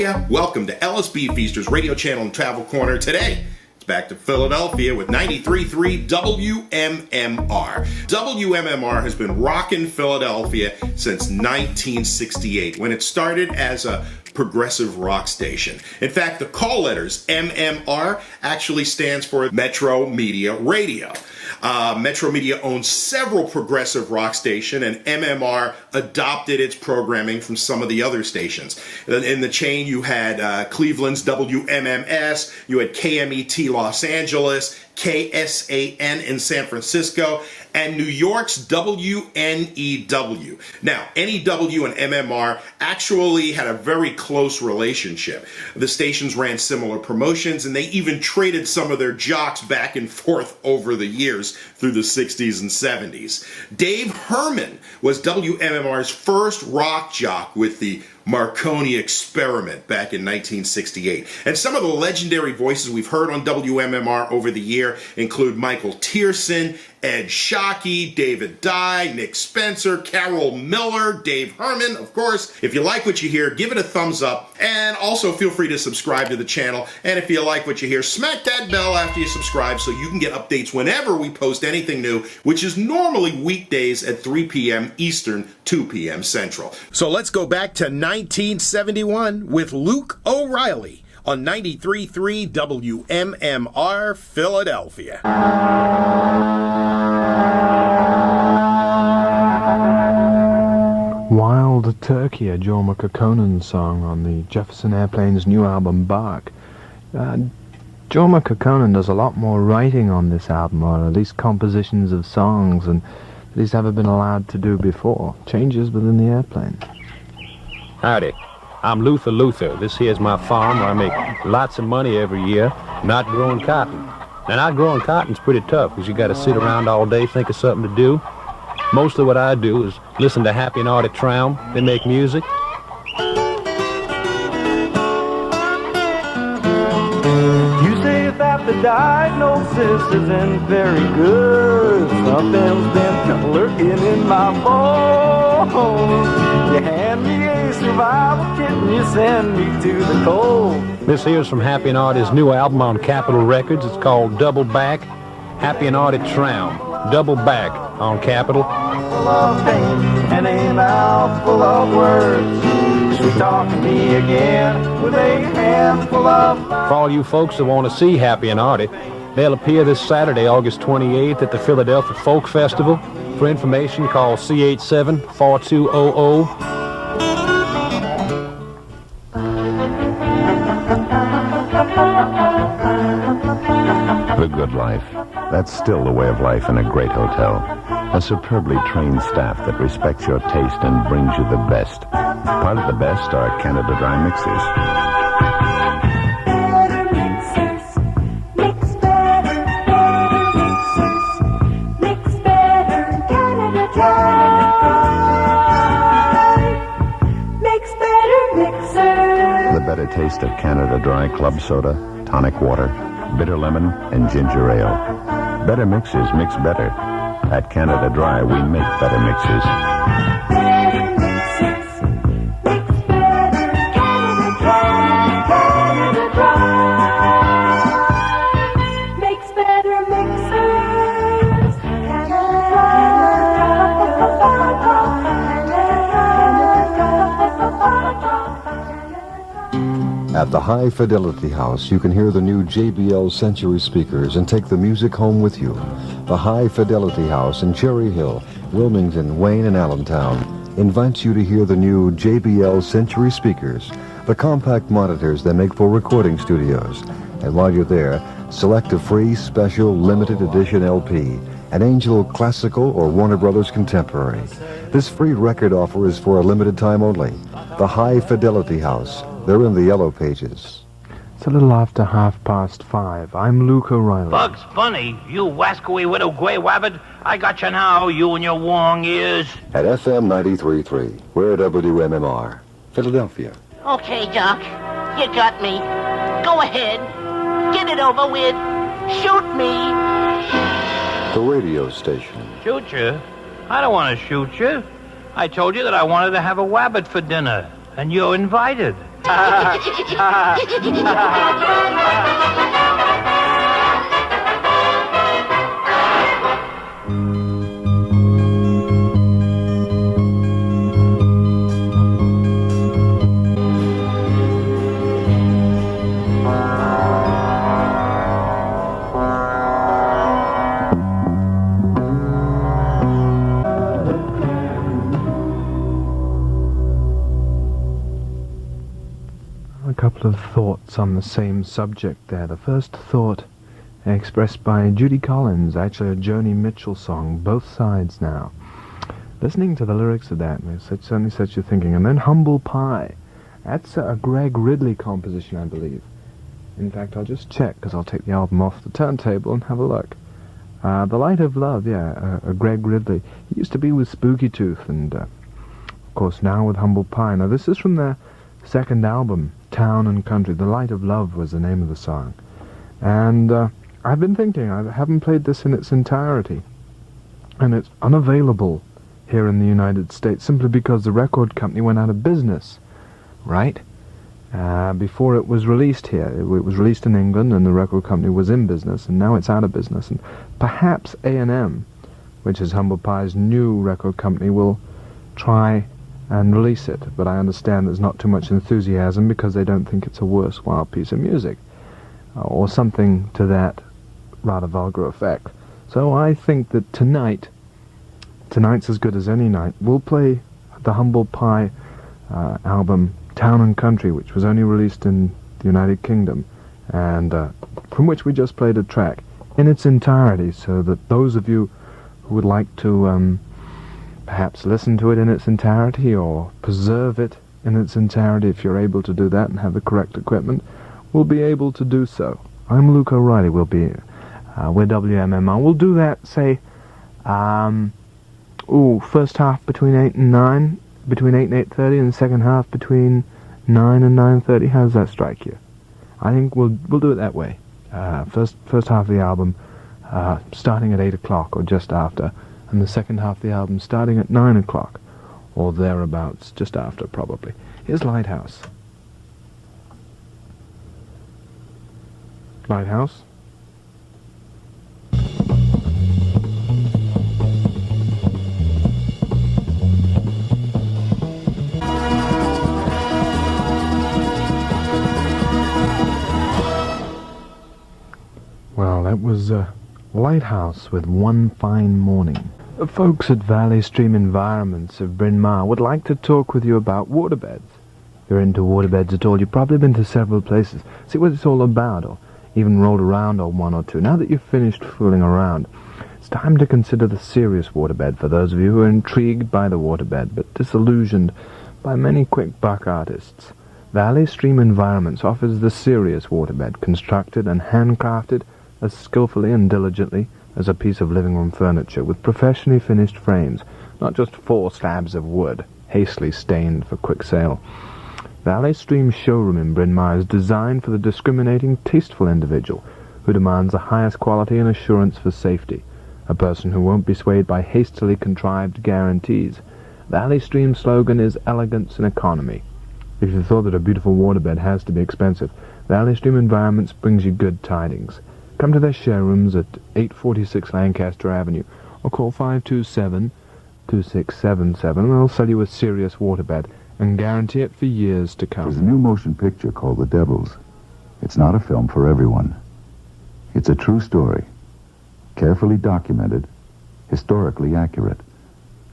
Hiya, welcome to LSB Feasters Radio Channel and Travel Corner. Today, it's back to Philadelphia with 93.3 WMMR. WMMR has been rocking Philadelphia since 1968, when it started as a progressive rock station. In fact, the call letters MMR actually stands for Metro Media Radio. Metro Media owns several progressive rock stations, and MMR adopted its programming from some of the other stations. In the chain, you had Cleveland's WMMS, you had KMET Los Angeles, KSAN in San Francisco, and New York's WNEW. Now, NEW and MMR actually had a very close relationship. The stations ran similar promotions, and they even traded some of their jocks back and forth over the years through the 60s and 70s. Dave Herman was WMMR's first rock jock with the Marconi Experiment back in 1968. And some of the legendary voices we've heard on WMMR over the year include Michael Tierson, Ed Shockey, David Dye, Nick Spencer, Carol Miller, Dave Herman, of course. If you like what you hear, give it a thumbs up, and also feel free to subscribe to the channel. And if you like what you hear, smack that bell after you subscribe so you can get updates whenever we post anything new, which is normally weekdays at 3 p.m. Eastern, 2 p.m. Central. So let's go back to 1971 with Luke O'Reilly on 93.3 WMMR Philadelphia. Wild Turkey, a Joe McConan song on the Jefferson Airplane's new album Bark. Joe McConan does a lot more writing on this album, or at least compositions of songs, and that he's ever been allowed to do before. Changes within the Airplane. Howdy. I'm Luther. This here's my farm where I make lots of money every year, not growing cotton. Now, not growing cotton's pretty tough, because you got to sit around all day, think of something to do. Mostly what I do is listen to Happy and Audit Traum. They make music. You say that the diagnosis isn't very good. Something's been lurking in my bones. You hand me a survival kit and you send me to the cold. This here's from Happy and Audit's new album on Capitol Records. It's called Double Back. Happy and Audit Traum. Double Back on Capitol. Full of pain and a mouth full of words. Sweet talk to me again with a handful of love. For all you folks that want to see Happy and Audit, they'll appear this Saturday, August 28th at the Philadelphia Folk Festival. For information, call C87-4200. The good life. That's still the way of life in a great hotel. A superbly trained staff that respects your taste and brings you the best. Part of the best are Canada Dry mixers. Better mixers, mix better, mix better, Canada Dry. Mix better mixers. The better taste of Canada Dry club soda, tonic water, bitter lemon, and ginger ale. Better mixers mix better. At Canada Dry, we make better mixers. Better mixers, mix better, Canada Dry, Canada Dry. Mix better mixers, Canada Dry. At the High Fidelity House, you can hear the new JBL Century speakers and take the music home with you. The High Fidelity House in Cherry Hill, Wilmington, Wayne, and Allentown invites you to hear the new JBL Century speakers, the compact monitors they make for recording studios. And while you're there, select a free special limited edition LP, an Angel Classical or Warner Brothers Contemporary. This free record offer is for a limited time only. The High Fidelity House. They're in the yellow pages. It's a little after 5:30. I'm Luke O'Reilly. Bugs Bunny, you wascally widow gray wabbit. I got you now, you and your wong ears. At FM 93.3, we're WMMR, Philadelphia. Okay, Doc, you got me. Go ahead. Get it over with. Shoot me. The radio station. Shoot you? I don't want to shoot you. I told you that I wanted to have a wabbit for dinner, and you're invited. A couple of thoughts on the same subject there. The first thought expressed by Judy Collins, actually a Joni Mitchell song, Both Sides Now. Listening to the lyrics of that, it certainly sets you thinking. And then Humble Pie. That's a Greg Ridley composition, I believe. In fact, I'll just check, because I'll take the album off the turntable and have a look. The Light of Love, yeah, Greg Ridley. He used to be with Spooky Tooth, and of course now with Humble Pie. Now this is from their second album, Town and Country. The Light of Love was the name of the song. And I've been thinking, I haven't played this in its entirety. And it's unavailable here in the United States simply because the record company went out of business, right? Before it was released here. It was released in England and the record company was in business, and now it's out of business. And perhaps A&M, which is Humble Pie's new record company, will try and release it, but I understand there's not too much enthusiasm because they don't think it's a worthwhile piece of music, or something to that rather vulgar effect. So I think that tonight's as good as any night. We'll play the Humble Pie album Town and Country, which was only released in the United Kingdom, and from which we just played a track in its entirety, so that those of you who would like to perhaps listen to it in its entirety or preserve it in its entirety, if you're able to do that and have the correct equipment, will be able to do so. I'm Luke O'Reilly. We're WMMR. We'll do that, say, first half between 8 and 9, between 8 and 8:30, and the second half between 9 and 9:30. How does that strike you? I think we'll do it that way. First half of the album starting at 8 o'clock or just after, and the second half of the album starting at 9 o'clock, or thereabouts, just after, probably. Here's Lighthouse. Lighthouse. Well, that was Lighthouse with One Fine Morning. The folks at Valley Stream Environments of Bryn Mawr would like to talk with you about waterbeds. If you're into waterbeds at all, you've probably been to several places, see what it's all about, or even rolled around on one or two. Now that you've finished fooling around, it's time to consider the serious waterbed for those of you who are intrigued by the waterbed, but disillusioned by many quick-buck artists. Valley Stream Environments offers the serious waterbed, constructed and handcrafted as skillfully and diligently as a piece of living room furniture, with professionally finished frames, not just 4 slabs of wood, hastily stained for quick sale. Valley Stream's showroom in Bryn Mawr is designed for the discriminating, tasteful individual who demands the highest quality and assurance for safety, a person who won't be swayed by hastily contrived guarantees. Valley Stream's slogan is elegance and economy. If you thought that a beautiful waterbed has to be expensive, Valley Stream Environments brings you good tidings. Come to their showrooms at 846 Lancaster Avenue, or call 527-2677, and they'll sell you a serious waterbed and guarantee it for years to come. There's a new motion picture called The Devils. It's not a film for everyone. It's a true story, carefully documented, historically accurate,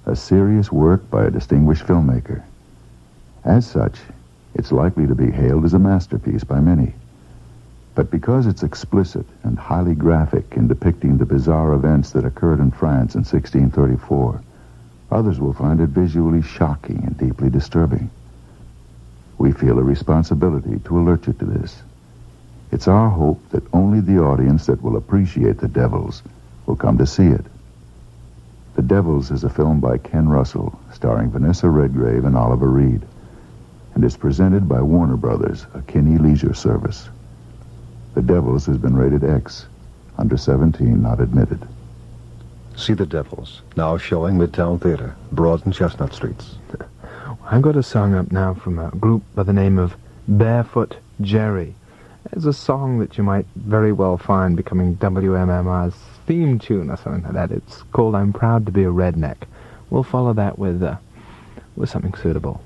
a serious work by a distinguished filmmaker. As such, it's likely to be hailed as a masterpiece by many. But because it's explicit and highly graphic in depicting the bizarre events that occurred in France in 1634, others will find it visually shocking and deeply disturbing. We feel a responsibility to alert you to this. It's our hope that only the audience that will appreciate The Devils will come to see it. The Devils is a film by Ken Russell, starring Vanessa Redgrave and Oliver Reed, and is presented by Warner Brothers, a Kinney leisure service. The Devils has been rated X, under 17 not admitted. See The Devils, now showing Midtown Theater, Broad and Chestnut Streets. I've got a song up now from a group by the name of Barefoot Jerry. It's a song that you might very well find becoming WMMR's theme tune or something like that. It's called I'm Proud to be a Redneck. We'll follow that with something suitable.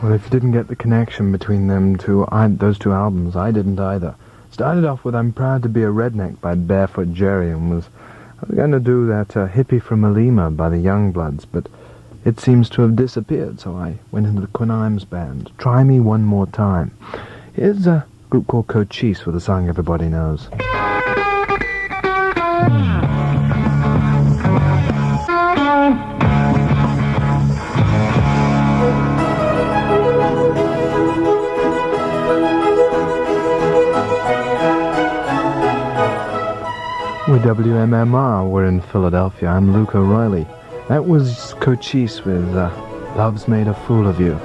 Well, if you didn't get the connection between those two albums, I didn't either. Started off with I'm Proud to be a Redneck by Barefoot Jerry, and I was going to do that Hippie from Alima by the Youngbloods, but it seems to have disappeared, so I went into the Quinn Imes band. Try Me One More Time. Here's a group called Cochise with a song everybody knows. We're WMMR, we're in Philadelphia. I'm Luke O'Reilly. That was Cochise with Love's Made a Fool of You.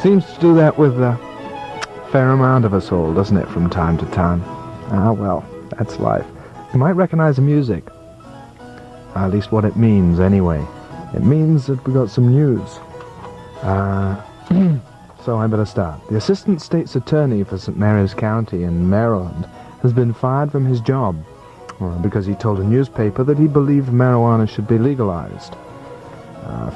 Seems to do that with a fair amount of us all, doesn't it, from time to time? Ah, well, that's life. You might recognize the music. At least what it means, anyway. It means that we got some news. So I better start. The Assistant State's Attorney for St. Mary's County in Maryland has been fired from his job because he told a newspaper that he believed marijuana should be legalized.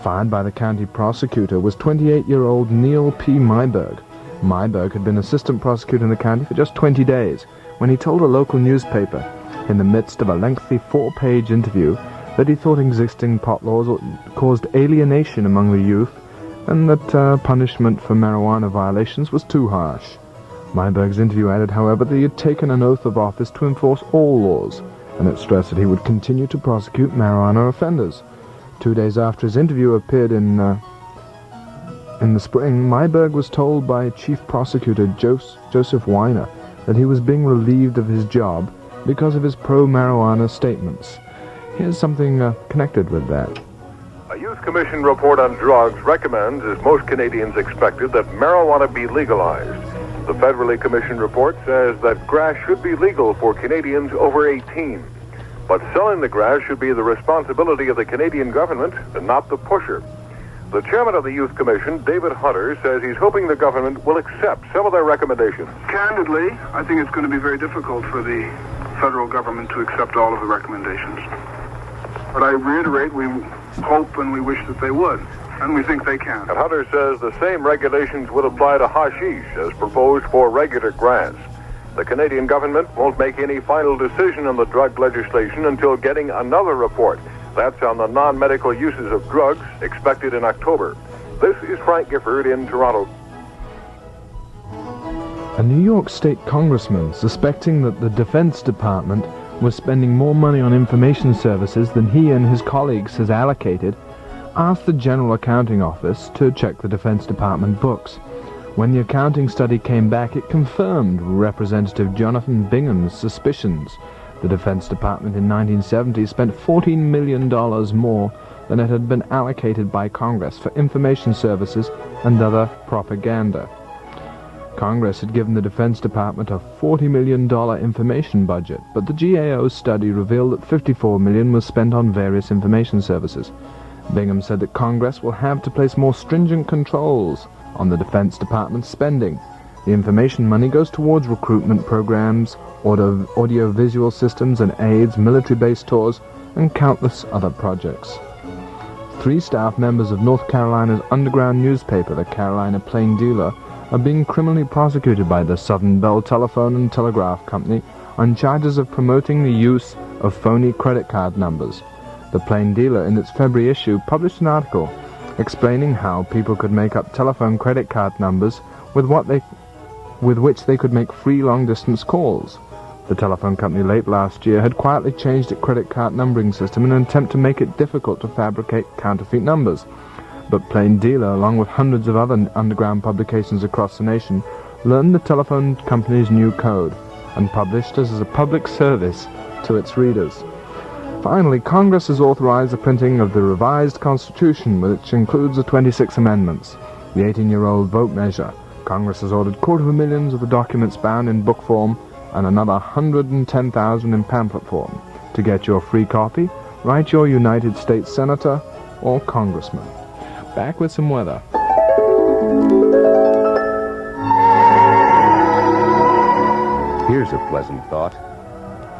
Fired by the county prosecutor was 28-year-old Neil P. Myberg. Myberg had been assistant prosecutor in the county for just 20 days when he told a local newspaper, in the midst of a lengthy 4-page interview, that he thought existing pot laws caused alienation among the youth and that punishment for marijuana violations was too harsh. Myberg's interview added, however, that he had taken an oath of office to enforce all laws, and it stressed that he would continue to prosecute marijuana offenders. 2 days after his interview appeared in the spring, Myberg was told by Chief Prosecutor Joseph Weiner that he was being relieved of his job because of his pro-marijuana statements. Here's something connected with that. A Youth Commission report on drugs recommends, as most Canadians expected, that marijuana be legalized. The federally commissioned report says that grass should be legal for Canadians over 18. But selling the grass should be the responsibility of the Canadian government and not the pusher. The chairman of the Youth Commission, David Hunter, says he's hoping the government will accept some of their recommendations. Candidly, I think it's going to be very difficult for the federal government to accept all of the recommendations. But I reiterate, we hope and we wish that they would, and we think they can. And Hunter says the same regulations would apply to hashish as proposed for regular grass. The Canadian government won't make any final decision on the drug legislation until getting another report. That's on the non-medical uses of drugs, expected in October. This is Frank Gifford in Toronto. A New York State congressman, suspecting that the Defense Department was spending more money on information services than he and his colleagues has allocated, asked the General Accounting Office to check the Defense Department books. When the accounting study came back, it confirmed Representative Jonathan Bingham's suspicions. The Defense Department in 1970 spent $14 million more than it had been allocated by Congress for information services and other propaganda. Congress had given the Defense Department a $40 million information budget, but the GAO study revealed that $54 million was spent on various information services. Bingham said that Congress will have to place more stringent controls on the Defense Department's spending. The information money goes towards recruitment programs, audio-visual systems and aids, military-based tours, and countless other projects. 3 staff members of North Carolina's underground newspaper, the Carolina Plain Dealer, are being criminally prosecuted by the Southern Bell Telephone and Telegraph Company on charges of promoting the use of phony credit card numbers. The Plain Dealer, in its February issue, published an article explaining how people could make up telephone credit card numbers with which they could make free long-distance calls. The telephone company late last year had quietly changed its credit card numbering system in an attempt to make it difficult to fabricate counterfeit numbers. But Plain Dealer, along with hundreds of other underground publications across the nation, learned the telephone company's new code and published it as a public service to its readers. Finally, Congress has authorized the printing of the revised Constitution, which includes the 26 amendments. The 18-year-old vote measure. Congress has ordered 250,000 of the documents bound in book form and another 110,000 in pamphlet form. To get your free copy, write your United States Senator or Congressman. Back with some weather. Here's a pleasant thought.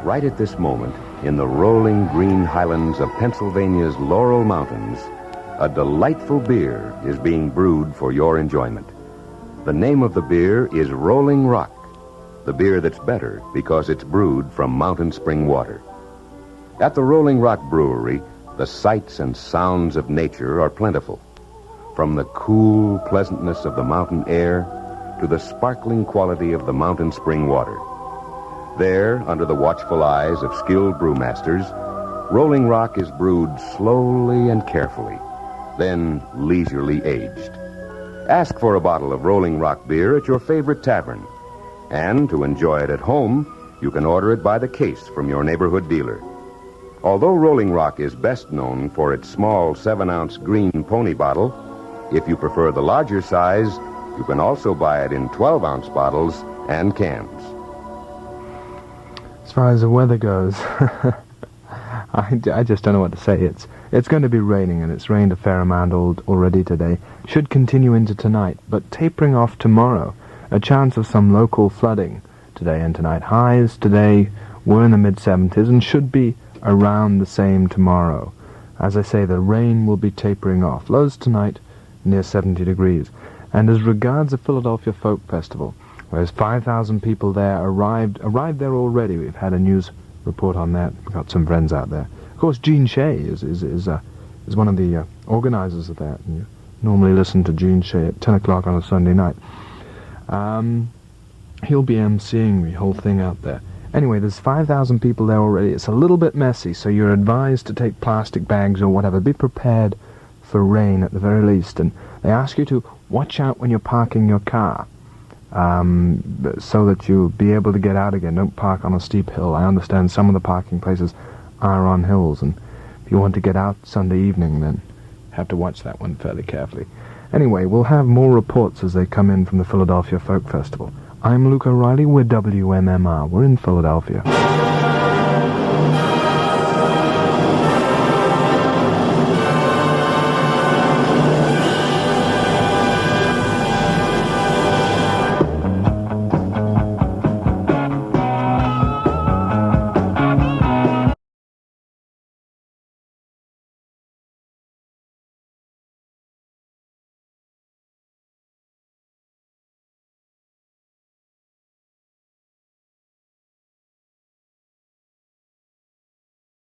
Right at this moment, in the rolling green highlands of Pennsylvania's Laurel Mountains, a delightful beer is being brewed for your enjoyment. The name of the beer is Rolling Rock, the beer that's better because it's brewed from mountain spring water. At the Rolling Rock Brewery, the sights and sounds of nature are plentiful. From the cool pleasantness of the mountain air to the sparkling quality of the mountain spring water. There, under the watchful eyes of skilled brewmasters, Rolling Rock is brewed slowly and carefully, then leisurely aged. Ask for a bottle of Rolling Rock beer at your favorite tavern. And to enjoy it at home, you can order it by the case from your neighborhood dealer. Although Rolling Rock is best known for its small 7-ounce green pony bottle, if you prefer the larger size, you can also buy it in 12-ounce bottles and cans. As far as the weather goes, I just don't know what to say. It's going to be raining, and it's rained a fair amount already today. Should continue into tonight, but tapering off tomorrow. A chance of some local flooding today and tonight. Highs today were in the mid-70s and should be around the same tomorrow. As I say, the rain will be tapering off. Lows tonight near 70 degrees. And as regards the Philadelphia Folk Festival, whereas 5,000 people there arrived there already. We've had a news report on that. We've got some friends out there. Of course, Gene Shea is one of the organizers of that. And you normally listen to Gene Shea at 10 o'clock on a Sunday night. He'll be emceeing the whole thing out there. Anyway, there's 5,000 people there already. It's a little bit messy, so you're advised to take plastic bags or whatever. Be prepared for rain at the very least. And they ask you to watch out when you're parking your car, so that you'll be able to get out again. Don't park on a steep hill. I understand some of the parking places are on hills, and if you want to get out Sunday evening, then have to watch that one fairly carefully. Anyway, we'll have more reports as they come in from the Philadelphia Folk Festival. I'm Luke O'Reilly. We're WMMR. We're in Philadelphia.